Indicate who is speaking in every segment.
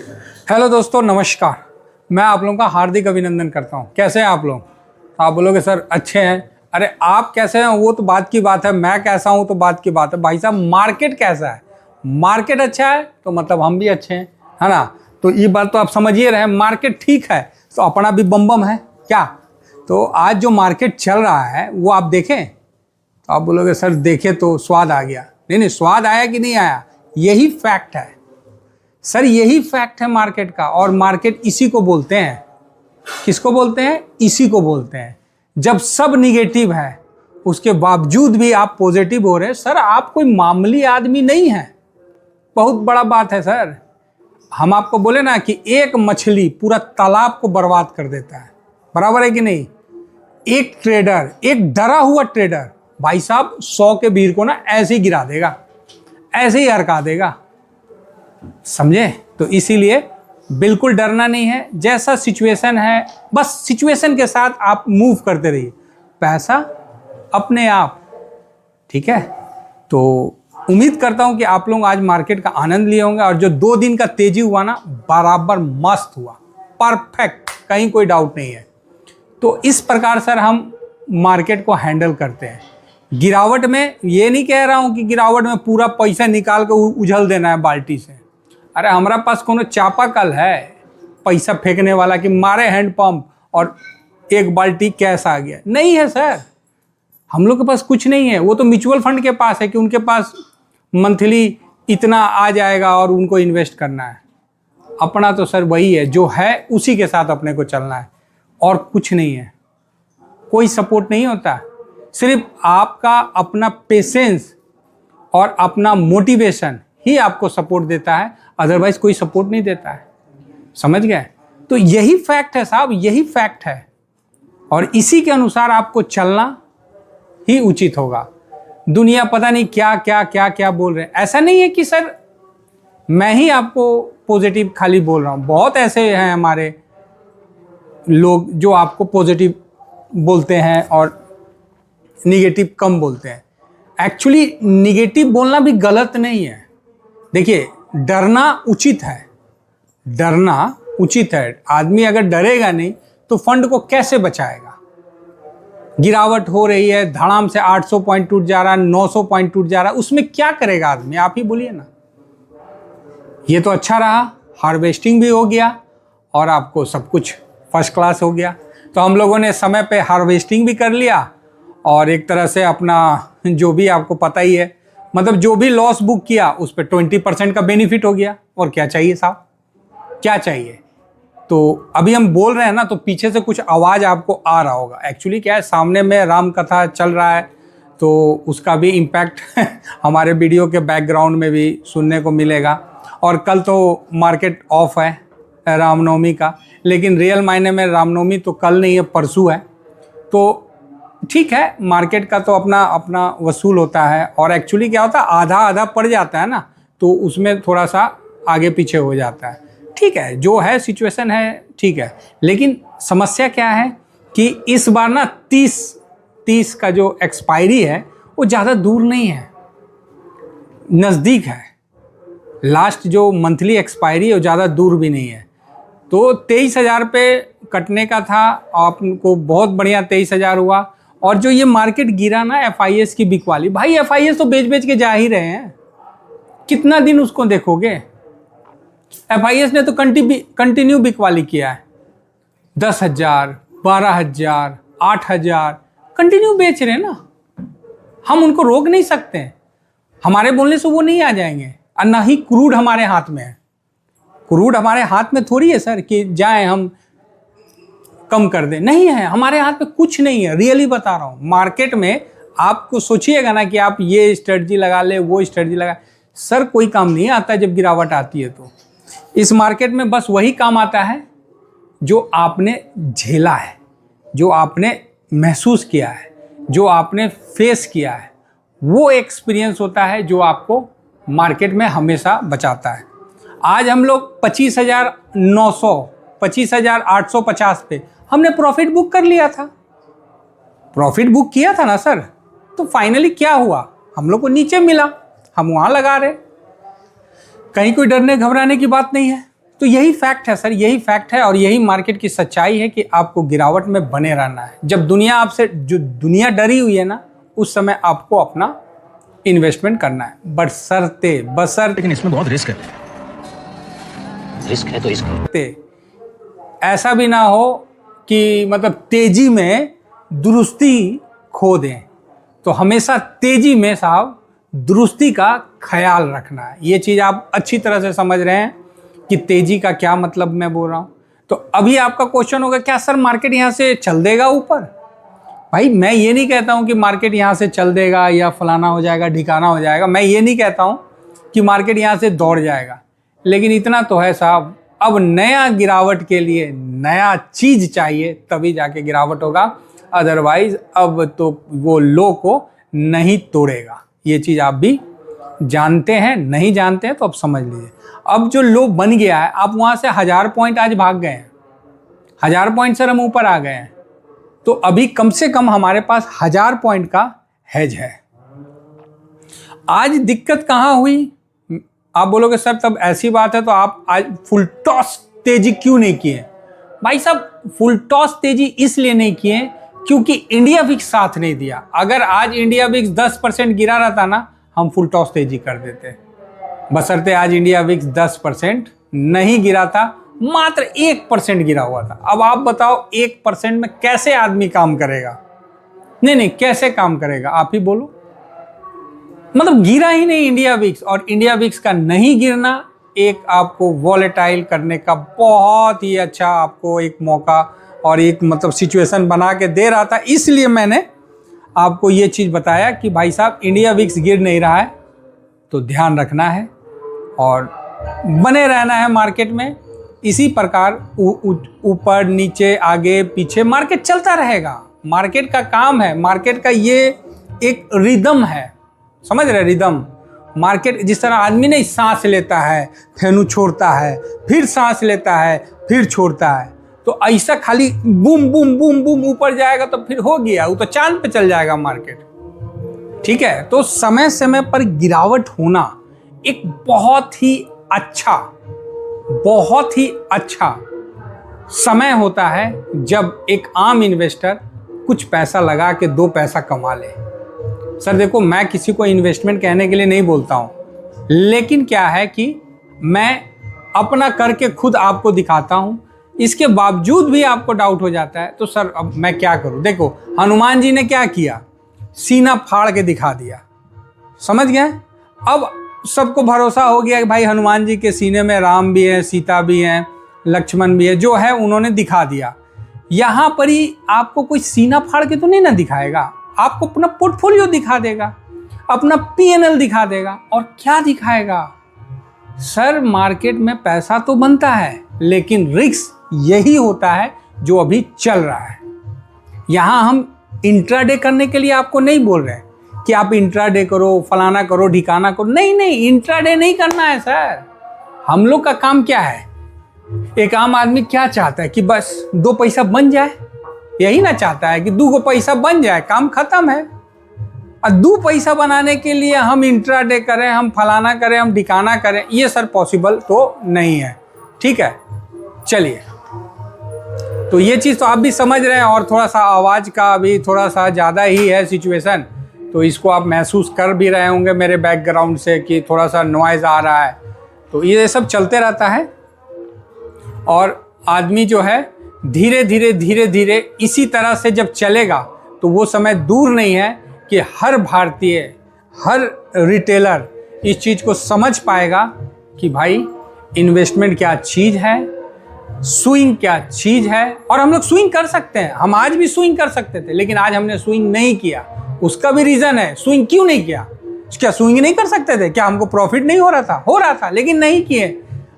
Speaker 1: Hello दोस्तों, नमस्कार। मैं आप लोगों का हार्दिक अभिनंदन करता हूं। कैसे हैं आप लोग? आप बोलोगे सर अच्छे हैं। अरे आप कैसे हैं वो तो बात की बात है, मैं कैसा हूं तो बात की बात है। भाई साहब मार्केट कैसा है? मार्केट अच्छा है तो मतलब हम भी अच्छे हैं, है ना? तो ये बात तो आप समझिए रहे हैं। मार्केट ठीक है तो अपना भी बम बम है क्या? तो आज जो मार्केट चल रहा है वो आप देखें तो आप बोलोगे सर देखे तो स्वाद आ गया। नहीं, स्वाद आया कि नहीं आया, यही फैक्ट है सर, यही फैक्ट है मार्केट का। और मार्केट इसी को बोलते हैं। किसको बोलते हैं? इसी को बोलते हैं। जब सब निगेटिव है उसके बावजूद भी आप पॉजिटिव हो रहे हैं। सर आप कोई मामूली आदमी नहीं है, बहुत बड़ा बात है सर। हम आपको बोले ना कि एक मछली पूरा तालाब को बर्बाद कर देता है, बराबर है कि नहीं? एक ट्रेडर, एक डरा हुआ ट्रेडर भाई साहब 100 के भीड़ को ना ऐसे ही गिरा देगा, ऐसे ही हरका देगा, समझे? तो इसीलिए बिल्कुल डरना नहीं है। जैसा सिचुएशन है बस सिचुएशन के साथ आप मूव करते रहिए, पैसा अपने आप, ठीक है? तो उम्मीद करता हूं कि आप लोग आज मार्केट का आनंद लिए होंगे। और जो 2 दिन का तेजी हुआ ना, बराबर मस्त हुआ, परफेक्ट, कहीं कोई डाउट नहीं है। तो इस प्रकार सर हम मार्केट को हैंडल करते हैं। गिरावट में ये नहीं कह रहा हूं कि गिरावट में पूरा पैसा निकाल कर उछल देना है बाल्टी से। अरे हमारा पास कोनो चापाकल है पैसा फेंकने वाला कि मारे हैंड पंप और 1 बाल्टी कैश आ गया? नहीं है सर, हम लोग के पास कुछ नहीं है। वो तो म्यूचुअल फंड के पास है कि उनके पास मंथली इतना आ जाएगा और उनको इन्वेस्ट करना है। अपना तो सर वही है जो है, उसी के साथ अपने को चलना है और कुछ नहीं है। कोई सपोर्ट नहीं होता, सिर्फ आपका अपना पेशेंस और अपना मोटिवेशन ही आपको सपोर्ट देता है, अदरवाइज कोई सपोर्ट नहीं देता है। समझ गए? तो यही फैक्ट है साहब, यही फैक्ट है और इसी के अनुसार आपको चलना ही उचित होगा। दुनिया पता नहीं क्या क्या क्या क्या बोल रहे हैं। ऐसा नहीं है कि सर मैं ही आपको पॉजिटिव खाली बोल रहा हूं, बहुत ऐसे हैं हमारे लोग जो आपको पॉजिटिव बोलते हैं और निगेटिव कम बोलते हैं। एक्चुअली निगेटिव बोलना भी गलत नहीं है। देखिए डरना उचित है, डरना उचित है। आदमी अगर डरेगा नहीं तो फंड को कैसे बचाएगा? गिरावट हो रही है, धड़ाम से 800 पॉइंट टूट जा रहा है, 900 पॉइंट टूट जा रहा है, उसमें क्या करेगा आदमी? आप ही बोलिए ना। ये तो अच्छा रहा, हार्वेस्टिंग भी हो गया और आपको सब कुछ फर्स्ट क्लास हो गया। तो हम लोगों ने समय पे हार्वेस्टिंग भी कर लिया और एक तरह से अपना जो भी आपको पता ही है, मतलब जो भी लॉस बुक किया उस पर 20% का बेनिफिट हो गया। और क्या चाहिए साहब, क्या चाहिए? तो अभी हम बोल रहे हैं ना तो पीछे से कुछ आवाज़ आपको आ रहा होगा। एक्चुअली क्या है, सामने में राम कथा चल रहा है तो उसका भी इम्पैक्ट हमारे वीडियो के बैकग्राउंड में भी सुनने को मिलेगा। और कल तो मार्केट ऑफ है रामनवमी का, लेकिन रियल मायने में रामनवमी तो कल नहीं है, परसों है। तो ठीक है, मार्केट का तो अपना अपना वसूल होता है। और एक्चुअली क्या होता है, आधा आधा पड़ जाता है ना, तो उसमें थोड़ा सा आगे पीछे हो जाता है। ठीक है, जो है सिचुएशन है, ठीक है। लेकिन समस्या क्या है कि इस बार ना 30 का जो एक्सपायरी है वो ज़्यादा दूर नहीं है, नज़दीक है। लास्ट जो मंथली एक्सपायरी है वो ज़्यादा दूर भी नहीं है। तो 23,000 पे कटने का था, आपको बहुत बढ़िया 23,000 हुआ। और जो ये मार्केट गिरा ना FIS की बिकवाली, भाई FIS तो बेच बेच के जा ही रहे हैं, कितना दिन उसको देखोगे? FIS ने तो कंटिन्यू बिकवाली किया है। 10,000, 12,000, 8,000 कंटिन्यू बेच रहे हैं ना। हम उनको रोक नहीं सकते, हमारे बोलने से वो नहीं आ जाएंगे। और ना ही क्रूड हमारे हाथ में है। क्रूड हमारे हाथ में थोड़ी है सर कि जाए हम कम कर दें, नहीं है, हमारे हाथ में कुछ नहीं है। रियली बता रहा हूं, मार्केट में आपको सोचिएगा ना कि आप ये स्ट्रेटजी लगा ले, वो स्ट्रेटजी लगा, सर कोई काम नहीं आता जब गिरावट आती है। तो इस मार्केट में बस वही काम आता है जो आपने झेला है, जो आपने महसूस किया है, जो आपने फेस किया है। वो एक्सपीरियंस होता है जो आपको मार्केट में हमेशा बचाता है। आज हम लोग 25,900, 25,850 पे हमने प्रॉफिट बुक कर लिया था, प्रॉफिट बुक किया था ना सर। तो फाइनली क्या हुआ, हम लोग को नीचे मिला, हम वहाँ लगा रहे। कहीं कोई डरने घबराने की बात नहीं है। तो यही फैक्ट है सर, यही फैक्ट है और यही मार्केट की सच्चाई है कि आपको गिरावट में बने रहना है। जब दुनिया आपसे, जो दुनिया डरी हुई है ना, उस समय आपको अपना इन्वेस्टमेंट करना है, बशर्ते
Speaker 2: लेकिन इसमें बहुत रिस्क है तो इसको
Speaker 1: ऐसा भी ना हो कि मतलब तेजी में दुरुस्ती खो दें। तो हमेशा तेजी में साहब दुरुस्ती का ख्याल रखना है। ये चीज़ आप अच्छी तरह से समझ रहे हैं कि तेजी का क्या मतलब मैं बोल रहा हूँ। तो अभी आपका क्वेश्चन होगा, क्या सर मार्केट यहाँ से चल देगा ऊपर? भाई मैं ये नहीं कहता हूँ कि मार्केट यहाँ से चल देगा या फलाना हो जाएगा, ढिकाना हो जाएगा। मैं ये नहीं कहता हूँ कि मार्केट यहाँ से दौड़ जाएगा, लेकिन इतना तो है साहब, अब नया गिरावट के लिए नया चीज़ चाहिए, तभी जाके गिरावट होगा। अदरवाइज अब तो वो लो को नहीं तोड़ेगा। ये चीज़ आप भी जानते हैं, नहीं जानते हैं तो अब समझ लीजिए। अब जो लो बन गया है, आप वहाँ से 1000 पॉइंट आज भाग गए हैं, 1000 पॉइंट सर हम ऊपर आ गए हैं, तो अभी कम से कम हमारे पास 1000 पॉइंट का हेज है। आज दिक्कत कहाँ हुई? आप बोलोगे सर तब ऐसी बात है तो आप आज फुल टॉस तेजी क्यों नहीं किए? भाई साहब फुल टॉस तेजी इसलिए नहीं किए क्योंकि इंडिया विक्स साथ नहीं दिया। अगर आज इंडिया विक्स 10% गिरा रहता ना, हम फुल टॉस तेजी कर देते। बशर्ते आज इंडिया विक्स 10% नहीं गिरा था, मात्र 1% गिरा हुआ था। अब आप बताओ 1% में कैसे आदमी काम करेगा? नहीं कैसे काम करेगा आप ही बोलो। मतलब गिरा ही नहीं इंडिया विक्स, और इंडिया विक्स का नहीं गिरना एक आपको वॉलेटाइल करने का बहुत ही अच्छा आपको एक मौका और एक मतलब सिचुएशन बना के दे रहा था। इसलिए मैंने आपको ये चीज़ बताया कि भाई साहब इंडिया विक्स गिर नहीं रहा है तो ध्यान रखना है और बने रहना है मार्केट में। इसी प्रकार ऊपर नीचे आगे पीछे मार्केट चलता रहेगा। मार्केट का काम है, मार्केट का ये एक रिदम है, समझ रहे? रिदम। मार्केट जिस तरह आदमी नहीं सांस लेता है फिर छोड़ता है, फिर सांस लेता है फिर छोड़ता है, तो ऐसा खाली बूम बूम बूम बूम ऊपर जाएगा तो फिर हो गया, वो तो चांद पे चल जाएगा मार्केट। ठीक है, तो समय समय पर गिरावट होना एक बहुत ही अच्छा समय होता है जब एक आम इन्वेस्टर कुछ पैसा लगा के 2 पैसा कमा ले। सर देखो, मैं किसी को इन्वेस्टमेंट कहने के लिए नहीं बोलता हूँ, लेकिन क्या है कि मैं अपना करके खुद आपको दिखाता हूँ। इसके बावजूद भी आपको डाउट हो जाता है तो सर अब मैं क्या करूँ? देखो हनुमान जी ने क्या किया, सीना फाड़ के दिखा दिया, समझ गए? अब सबको भरोसा हो गया कि भाई हनुमान जी के सीने में राम भी है, सीता भी है, लक्ष्मण भी है, जो है उन्होंने दिखा दिया। यहाँ पर ही आपको कोई सीना फाड़ के तो नहीं ना दिखाएगा, आपको अपना पोर्टफोलियो दिखा देगा, अपना पीएनएल दिखा देगा। और क्या दिखाएगा? सर मार्केट में पैसा तो बनता है, लेकिन रिस्क यही होता है जो अभी चल रहा है। यहाँ हम इंट्राडे करने के लिए आपको नहीं बोल रहे कि आप इंट्राडे करो, फलाना करो, ढिकाना करो। नहीं, इंट्राडे नहीं करना है सर। हम लोग का काम क्या है? एक आम आदमी क्या चाहता है कि बस 2 पैसा बन जाए, यही ना चाहता है कि 2 पैसा बन जाए, काम खत्म है। और 2 पैसा बनाने के लिए हम इंट्राडे करें, हम फलाना करें, हम ढिकाना करें, ये सर पॉसिबल तो नहीं है। ठीक है, चलिए, तो ये चीज़ तो आप भी समझ रहे हैं। और थोड़ा सा आवाज़ का अभी थोड़ा सा ज़्यादा ही है सिचुएशन, तो इसको आप महसूस कर भी रहे होंगे मेरे बैकग्राउंड से कि थोड़ा सा नॉइज़ आ रहा है। तो ये सब चलते रहता है और आदमी जो है धीरे धीरे इसी तरह से जब चलेगा तो वो समय दूर नहीं है कि हर भारतीय, हर रिटेलर इस चीज़ को समझ पाएगा कि भाई इन्वेस्टमेंट क्या चीज़ है, स्विंग क्या चीज़ है। और हम लोग स्विंग कर सकते हैं, हम आज भी स्विंग कर सकते थे, लेकिन आज हमने स्विंग नहीं किया। उसका भी रीज़न है, स्विंग क्यों नहीं किया? क्या स्विंग नहीं कर सकते थे? क्या हमको प्रॉफिट नहीं हो रहा था? हो रहा था, लेकिन नहीं किए।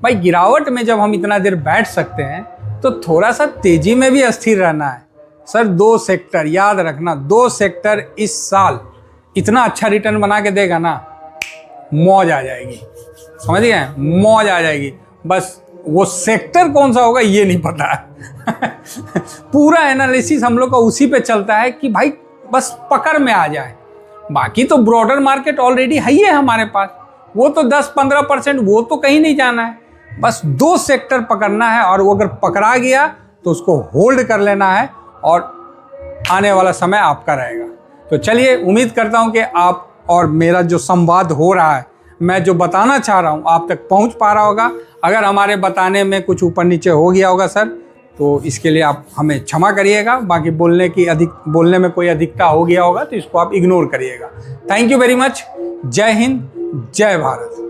Speaker 1: भाई गिरावट में जब हम इतना देर बैठ सकते हैं तो थोड़ा सा तेजी में भी अस्थिर रहना है। सर 2 सेक्टर याद रखना, 2 सेक्टर इस साल इतना अच्छा रिटर्न बना के देगा ना, मौज आ जाएगी, समझ गए? मौज आ जाएगी। बस वो सेक्टर कौन सा होगा ये नहीं पता है पूरा एनालिसिस हम लोग का उसी पे चलता है कि भाई बस पकड़ में आ जाए। बाकी तो ब्रॉडर मार्केट ऑलरेडी है ही है हमारे पास, वो तो 10-15% वो तो कहीं नहीं जाना है। बस 2 सेक्टर पकड़ना है और वो अगर पकड़ा गया तो उसको होल्ड कर लेना है और आने वाला समय आपका रहेगा। तो चलिए, उम्मीद करता हूँ कि आप और मेरा जो संवाद हो रहा है, मैं जो बताना चाह रहा हूँ आप तक पहुँच पा रहा होगा। अगर हमारे बताने में कुछ ऊपर नीचे हो गया होगा सर, तो इसके लिए आप हमें क्षमा करिएगा। बाकी बोलने में कोई अधिकता हो गया होगा तो इसको आप इग्नोर करिएगा। Thank you very much. जय हिंद, जय भारत।